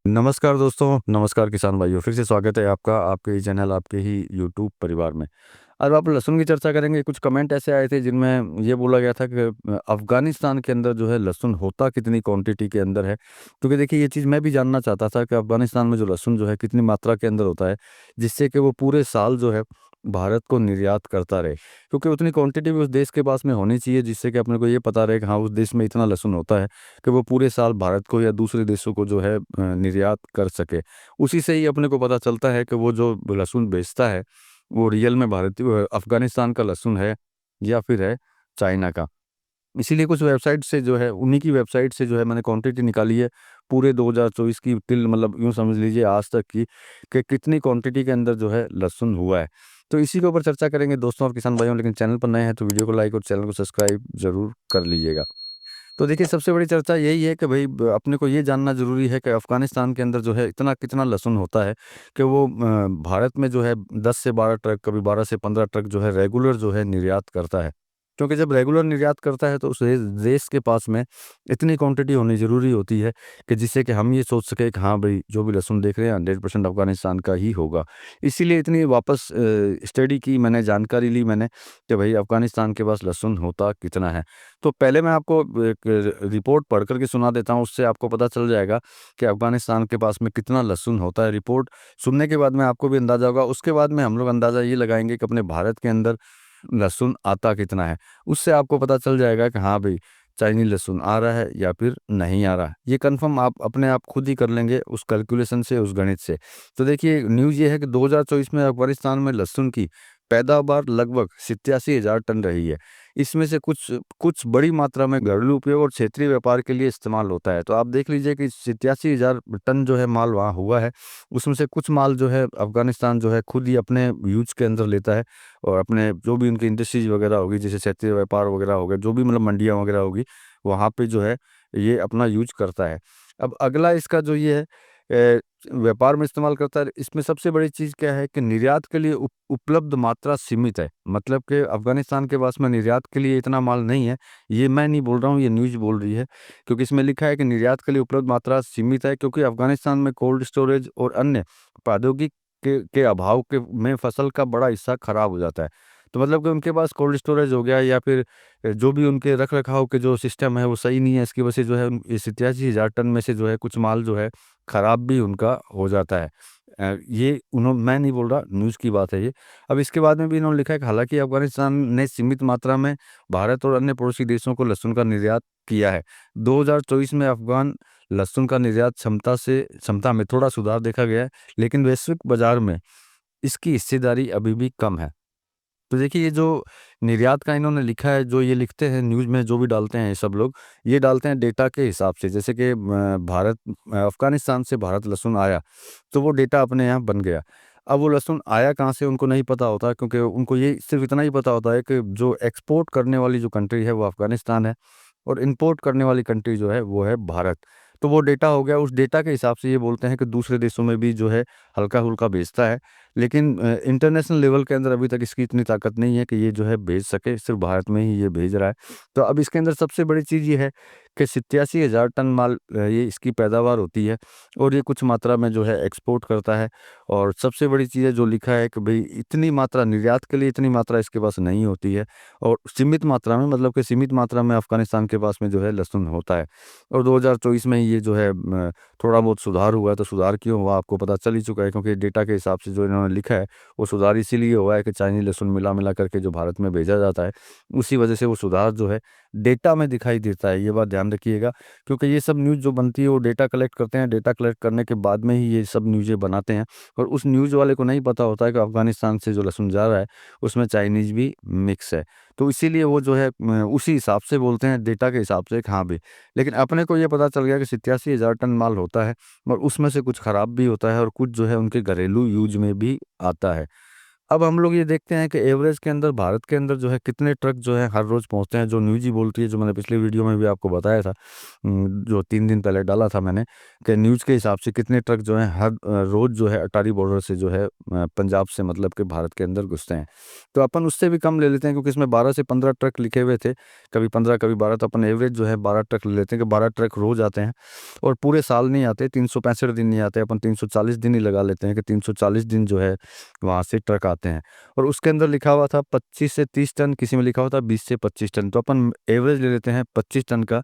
नमस्कार दोस्तों, नमस्कार किसान भाइयों। फिर से स्वागत है आपका आपके ही चैनल, आपके ही यूट्यूब परिवार में। आज आप लहसुन की चर्चा करेंगे। कुछ कमेंट ऐसे आए थे जिनमें ये बोला गया था कि अफ़गानिस्तान के अंदर जो है लहसुन होता कितनी क्वांटिटी के अंदर है। क्योंकि देखिए ये चीज़ मैं भी जानना चाहता था कि अफ़गानिस्तान में जो लहसुन जो है कितनी मात्रा के अंदर होता है, जिससे कि वो पूरे साल जो है भारत को निर्यात करता रहे। क्योंकि उतनी क्वांटिटी भी उस देश के पास में होनी चाहिए जिससे कि अपने को ये पता रहे कि हाँ, उस देश में इतना लहसुन होता है कि वो पूरे साल भारत को या दूसरे देशों को जो है निर्यात कर सके। उसी से ही अपने को पता चलता है कि वो जो लहसुन बेचता है, वो रियल में भारतीय अफ़गानिस्तान का लहसुन है या फिर है चाइना का। इसीलिए कुछ वेबसाइट से जो है उन्हीं की वेबसाइट से जो है मैंने क्वांटिटी निकाली है पूरे 2024 की टिल मतलब यूँ समझ लीजिए आज तक की कि कितनी क्वांटिटी के अंदर जो है लहसुन हुआ है। तो इसी के ऊपर चर्चा करेंगे दोस्तों और किसान भाइयों। लेकिन चैनल पर नए हैं तो वीडियो को लाइक और चैनल को सब्सक्राइब ज़रूर कर लीजिएगा। तो देखिए सबसे बड़ी चर्चा यही है कि भई अपने को ये जानना ज़रूरी है कि अफ़गानिस्तान के अंदर जो है इतना कितना लहसुन होता है कि वो भारत में जो है 10 से 12 ट्रक, कभी 12 से 15 ट्रक जो है रेगुलर जो है निर्यात करता है। क्योंकि जब रेगुलर निर्यात करता है तो उस देश के पास में इतनी क्वांटिटी होनी ज़रूरी होती है कि जिससे कि हम ये सोच सकें कि हाँ भई जो भी लहसुन देख रहे हैं 100% अफ़गानिस्तान का ही होगा। इसीलिए इतनी वापस स्टडी की मैंने, जानकारी ली मैंने कि भई अफ़गानिस्तान के पास लहसुन होता कितना है। तो पहले मैं आपको एक रिपोर्ट पढ़ कर के सुना देता हूँ, उससे आपको पता चल जाएगा कि अफ़गानिस्तान के पास में कितना लहसुन होता है। रिपोर्ट सुनने के बाद में आपको भी अंदाज़ा होगा, उसके बाद में हम लोग अंदाज़ा ये लगाएँगे कि अपने भारत के अंदर लहसुन आता कितना है। उससे आपको पता चल जाएगा कि हाँ भई, चाइनीज़ लहसुन आ रहा है या फिर नहीं आ रहा। ये कन्फ़र्म आप अपने आप खुद ही कर लेंगे उस कैलकुलेशन से, उस गणित से। तो देखिए न्यूज़ ये है कि 2024 में अफ़गानिस्तान में लहसुन की पैदावार लगभग 87,000 टन रही है। इसमें से कुछ कुछ बड़ी मात्रा में घरेलू उपयोग और क्षेत्रीय व्यापार के लिए इस्तेमाल होता है। तो आप देख लीजिए कि 87,000 टन जो है माल वहाँ हुआ है, उसमें से कुछ माल जो है अफ़गानिस्तान जो है खुद ही अपने यूज़ के अंदर लेता है और अपने जो भी उनकी इंडस्ट्रीज़ वग़ैरह होगी, जैसे क्षेत्रीय व्यापार वग़ैरह हो गया, जो भी मतलब मंडियाँ वग़ैरह होगी, वहाँ पे जो है ये अपना यूज़ करता है। अब अगला इसका जो ये है व्यापार में इस्तेमाल करता है, इसमें सबसे बड़ी चीज़ क्या है कि निर्यात के लिए उपलब्ध मात्रा सीमित है। मतलब कि अफ़गानिस्तान के पास में निर्यात के लिए इतना माल नहीं है। ये मैं नहीं बोल रहा हूँ, ये न्यूज़ बोल रही है। क्योंकि इसमें लिखा है कि निर्यात के लिए उपलब्ध मात्रा सीमित है क्योंकि अफ़गानिस्तान में कोल्ड स्टोरेज और अन्य प्रौद्योगिकी के अभाव के में फसल का बड़ा हिस्सा खराब हो जाता है। तो मतलब कि उनके पास कोल्ड स्टोरेज हो गया या फिर जो भी उनके रख-रखाव के जो सिस्टम है वो सही नहीं है। इसकी वजह से जो है इस 87,000 टन में से जो है कुछ माल जो है खराब भी उनका हो जाता है। ये मैं नहीं बोल रहा, न्यूज़ की बात है ये। अब इसके बाद में भी इन्होंने लिखा है कि हालाँकि अफ़गानिस्तान ने सीमित मात्रा में भारत और अन्य पड़ोसी देशों को लहसुन का निर्यात किया है। 2024 में अफ़गान लहसुन का निर्यात क्षमता में थोड़ा सुधार देखा गया है, लेकिन वैश्विक बाज़ार में इसकी हिस्सेदारी अभी भी कम है। तो देखिए ये जो निर्यात का इन्होंने लिखा है, जो ये लिखते हैं न्यूज़ में जो भी डालते हैं ये सब लोग, ये डालते हैं डेटा के हिसाब से। जैसे कि अफ़गानिस्तान से भारत लहसुन आया, तो वो डेटा अपने यहाँ बन गया। अब वो लहसुन आया कहाँ से उनको नहीं पता होता क्योंकि उनको ये सिर्फ़ इतना ही पता होता है कि जो एक्सपोर्ट करने वाली जो कंट्री है वो अफ़गानिस्तान है और इंपोर्ट करने वाली कंट्री जो है वो है भारत। तो वो डेटा हो गया, उस डेटा के हिसाब से ये बोलते हैं कि दूसरे देशों में भी जो है हल्का-फुल्का भेजता है। लेकिन इंटरनेशनल लेवल के अंदर अभी तक इसकी इतनी ताकत नहीं है कि ये जो है भेज सके, सिर्फ़ भारत में ही ये भेज रहा है। तो अब इसके अंदर सबसे बड़ी चीज़ ये है कि 87,000 टन माल ये इसकी पैदावार होती है और ये कुछ मात्रा में जो है एक्सपोर्ट करता है। और सबसे बड़ी चीज़ है जो लिखा है कि भई इतनी मात्रा निर्यात के लिए इतनी मात्रा इसके पास नहीं होती है और सीमित मात्रा में मतलब कि सीमित मात्रा में अफ़गानिस्तान के पास में जो है लहसुन होता है। और 2024 में ये जो है थोड़ा बहुत सुधार हुआ है, तो सुधार क्यों हुआ आपको पता चल ही चुका है क्योंकि डेटा के हिसाब से जो इन्होंने लिखा है, वो सुधार इसीलिए हुआ है कि चाइनीज़ लहसुन मिला-मिला करके जो भारत में भेजा जाता है, उसी वजह से वो सुधार जो है डेटा में दिखाई देता है। ये बात ध्यान रखिएगा क्योंकि ये सब न्यूज़ जो बनती है वो डेटा कलेक्ट करते हैं, डेटा कलेक्ट करने के बाद में ही ये सब न्यूज़ें बनाते हैं और उस न्यूज़ वाले को नहीं पता होता है कि अफ़गानिस्तान से जो लहसुन जा रहा है, उसमें चाइनीज़ भी मिक्स है। तो इसीलिए वो जो है उसी हिसाब से बोलते हैं डेटा के हिसाब से कि हाँ भई। लेकिन अपने को ये पता चल गया कि 87,000 टन माल होता है और उसमें से कुछ खराब भी होता है और कुछ जो है उनके घरेलू यूज़ में भी आता है। अब हम लोग ये देखते हैं कि एवरेज के अंदर भारत के अंदर जो है कितने ट्रक जो है हर रोज पहुंचते हैं, जो न्यूज़ ही बोलती है, जो मैंने पिछले वीडियो में भी आपको बताया था, जो 3 दिन पहले डाला था मैंने, कि न्यूज़ के हिसाब से कितने ट्रक जो है हर रोज जो है अटारी बॉर्डर से जो है पंजाब से मतलब कि भारत के अंदर घुसते हैं। तो अपन उससे भी कम ले लेते हैं, क्योंकि इसमें 12 से 15 ट्रक लिखे हुए थे, कभी 15 कभी 12, तो अपन एवरेज जो है 12 ट्रक ले लेते हैं कि 12 ट्रक रोज आते हैं। और पूरे साल नहीं आते, 365 दिन नहीं आते, अपन 340 दिन ही लगा लेते हैं कि 340 दिन जो है वहाँ से ट्रक आते हैं। और उसके अंदर लिखा हुआ था 25 से 30 टन, किसी में लिखा हुआ था 20 से 25 टन, तो अपन एवरेज ले लेते हैं 25 टन का,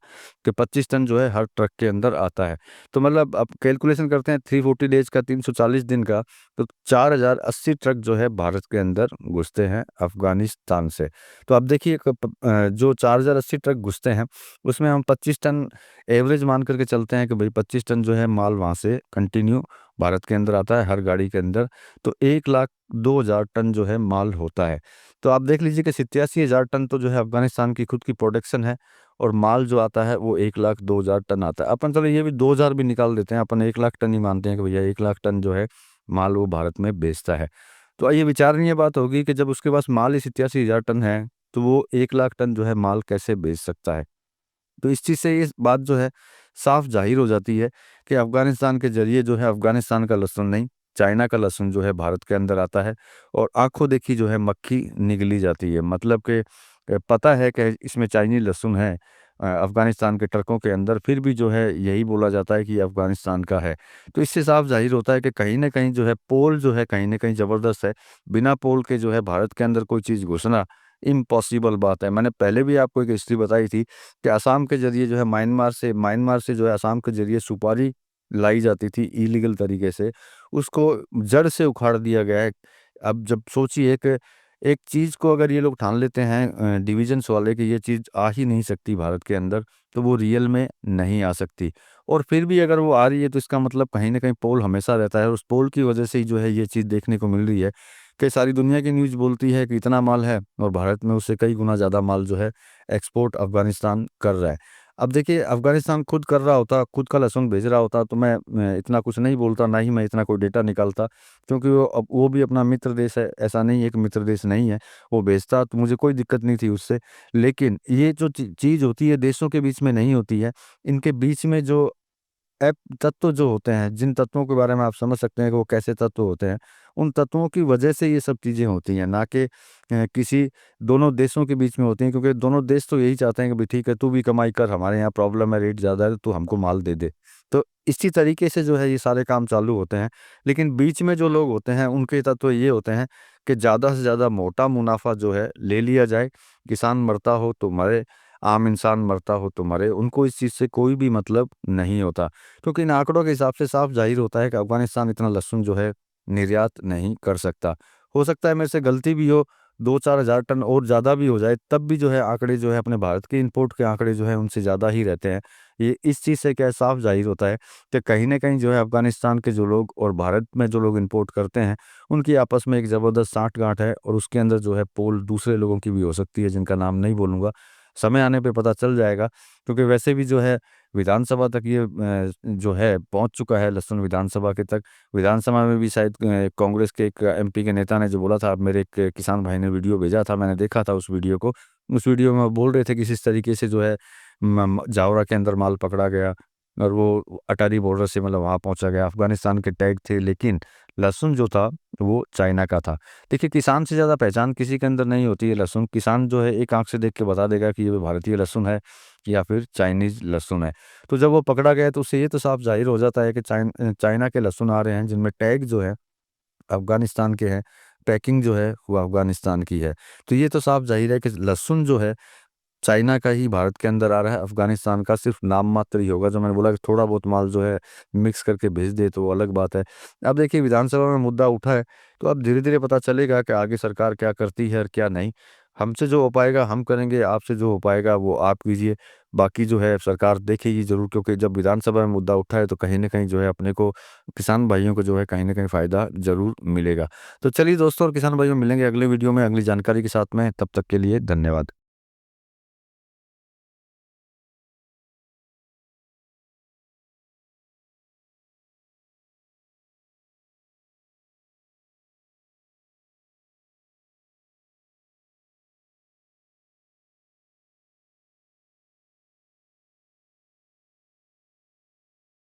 कि 25 टन जो है हर ट्रक के अंदर आता है। तो मतलब अब कैलकुलेशन करते हैं 340 डेज का, 340 दिन का, तो 4080 ट्रक जो है भारत के अंदर घुसते हैं अफगानिस्तान से। तो अब देखिए जो 4080 ट्रक घुसते हैं, उसमें हम 25 टन एवरेज मान करके चलते हैं कि भाई 25 टन जो है माल वहाँ से कंटिन्यू भारत के अंदर आता है हर गाड़ी के अंदर, तो 1,02,000 टन जो है माल होता है। तो आप देख लीजिए कि 87,000 टन तो जो है अफगानिस्तान की खुद की प्रोडक्शन है, और माल जो आता है वो 1,02,000 टन आता है। अपन चलो ये भी 2,000 भी निकाल देते हैं, अपन 1,00,000 टन ही मानते हैं कि भैया 1,00,000 टन जो है माल वो भारत में बेचता है। तो ये विचारणीय बात होगी कि जब उसके पास माल ही 87,000 टन है, तो वो 1,00,000 टन जो है माल कैसे बेच सकता है। तो इस चीज़ से ये बात जो है साफ ज़ाहिर हो जाती है कि अफ़गानिस्तान के ज़रिए जो है अफ़गानिस्तान का लहसुन नहीं, चाइना का लहसुन जो है भारत के अंदर आता है, और आँखों देखी जो है मक्खी निगली जाती है। मतलब कि पता है कि इसमें चाइनीज़ लहसुन है अफ़गानिस्तान के ट्रकों के अंदर, फिर भी जो है यही बोला जाता है कि ये अफ़गानिस्तान का है। तो इससे साफ ज़ाहिर होता है कि कहीं न कहीं जो है पोल जो है कहीं न कहीं ज़बरदस्त है। बिना पोल के जो है भारत के अंदर कोई चीज़ घुसना इम्पॉसिबल बात है। मैंने पहले भी आपको एक हिस्ट्री बताई थी कि असम के ज़रिए जो है म्यांमार से जो है असम के ज़रिए सुपारी लाई जाती थी इलीगल तरीके से, उसको जड़ से उखाड़ दिया गया है। अब जब सोचिए कि एक चीज़ को अगर ये लोग ठान लेते हैं डिविजन्स वाले कि ये चीज़ आ ही नहीं सकती भारत के अंदर, तो वो रियल में नहीं आ सकती। और फिर भी अगर वो आ रही है तो इसका मतलब कहीं न कहीं पोल हमेशा रहता है, और उस पोल की वजह से ही जो है ये चीज़ देखने को मिल रही है कि सारी दुनिया की न्यूज़ बोलती है कि इतना माल है, और भारत में उससे कई गुना ज़्यादा माल जो है एक्सपोर्ट अफ़गानिस्तान कर रहा है। अब देखिए अफ़गानिस्तान खुद कर रहा होता, खुद का लहसुन भेज रहा होता, तो मैं इतना कुछ नहीं बोलता, ना ही मैं इतना कोई डेटा निकालता, क्योंकि वो भी अपना मित्र देश है, ऐसा नहीं है कि मित्र देश नहीं है, वो भेजता तो मुझे कोई दिक्कत नहीं थी उससे। लेकिन ये जो चीज़ होती है देशों के बीच में नहीं होती है, इनके बीच में जो ऐप तत्व जो होते हैं, जिन तत्वों के बारे में आप समझ सकते हैं कि वो कैसे तत्व होते हैं, उन तत्वों की वजह से ये सब चीज़ें होती हैं, ना कि किसी दोनों देशों के बीच में होती हैं, क्योंकि दोनों देश तो यही चाहते हैं कि भाई ठीक है, तू भी कमाई कर, हमारे यहाँ प्रॉब्लम है, रेट ज़्यादा है, तो तू हमको माल दे दे। तो इसी तरीके से जो है ये सारे काम चालू होते हैं। लेकिन बीच में जो लोग होते हैं, उनके तत्व ये होते हैं कि ज़्यादा से ज़्यादा मोटा मुनाफ़ा जो है ले लिया जाए, किसान मरता हो तो मरे, आम इंसान मरता हो तो मरे, उनको इस चीज़ से कोई भी मतलब नहीं होता। क्योंकि इन आंकड़ों के हिसाब से साफ ज़ाहिर होता है कि अफ़गानिस्तान इतना लहसुन जो है निर्यात नहीं कर सकता। हो सकता है मेरे से गलती भी हो, 2-4 हज़ार टन और ज़्यादा भी हो जाए, तब भी जो है आंकड़े जो है अपने भारत के इंपोर्ट के आंकड़े जो है उनसे ज़्यादा ही रहते हैं। ये इस चीज़ से क्या है साफ ज़ाहिर होता है कि कहीं न कहीं जो है अफ़गानिस्तान के जो लोग और भारत में जो लोग इंपोर्ट करते हैं, उनकी आपस में एक ज़बरदस्त साठ-गाँठ है, और उसके अंदर जो है पोल दूसरे लोगों की भी हो सकती है, जिनका नाम नहीं बोलूँगा। समय आने पे पता चल जाएगा, क्योंकि वैसे भी जो है विधानसभा तक ये जो है पहुँच चुका है लहसुन विधानसभा के तक। विधानसभा में भी शायद कांग्रेस के एक एमपी के नेता ने जो बोला था, अब मेरे एक किसान भाई ने वीडियो भेजा था, मैंने देखा था उस वीडियो को। उस वीडियो में वो बोल रहे थे कि किस तरीके से जो है जावरा के अंदर माल पकड़ा गया, और वो अटारी बॉर्डर से मतलब वहाँ पहुँचा गया। अफ़गानिस्तान के टैग थे, लेकिन लहसुन जो था वो चाइना का था। देखिए किसान से ज़्यादा पहचान किसी के अंदर नहीं होती है लहसुन। किसान जो है एक आँख से देख के बता देगा कि ये भारतीय लहसुन है या फिर चाइनीज़ लहसुन है। तो जब वो पकड़ा गया तो उससे ये तो साफ ज़ाहिर हो जाता है कि चाइना के लहसुन आ रहे हैं, जिनमें टैग जो है अफ़गानिस्तान के हैं, पैकिंग जो है वो अफ़गानिस्तान की है। तो ये तो साफ ज़ाहिर है कि लहसुन जो है चाइना का ही भारत के अंदर आ रहा है, अफ़गानिस्तान का सिर्फ़ नाम मात्र ही होगा। जो मैंने बोला कि थोड़ा बहुत माल जो है मिक्स करके भेज दे तो वो अलग बात है। अब देखिए विधानसभा में मुद्दा उठा है, तो अब धीरे-धीरे पता चलेगा कि आगे सरकार क्या करती है और क्या नहीं। हमसे जो हो पाएगा हम करेंगे, आपसे जो हो पाएगा वो आप कीजिए। बाकी जो है सरकार देखेगी ज़रूर, क्योंकि जब विधानसभा में मुद्दा उठा है तो कहीं न कहीं जो है अपने को किसान भाइयों को जो है कहीं न कहीं फ़ायदा ज़रूर मिलेगा। तो चलिए दोस्तों और किसान भाइयों, मिलेंगे अगले वीडियो में अगली जानकारी के साथ में, तब तक के लिए धन्यवाद।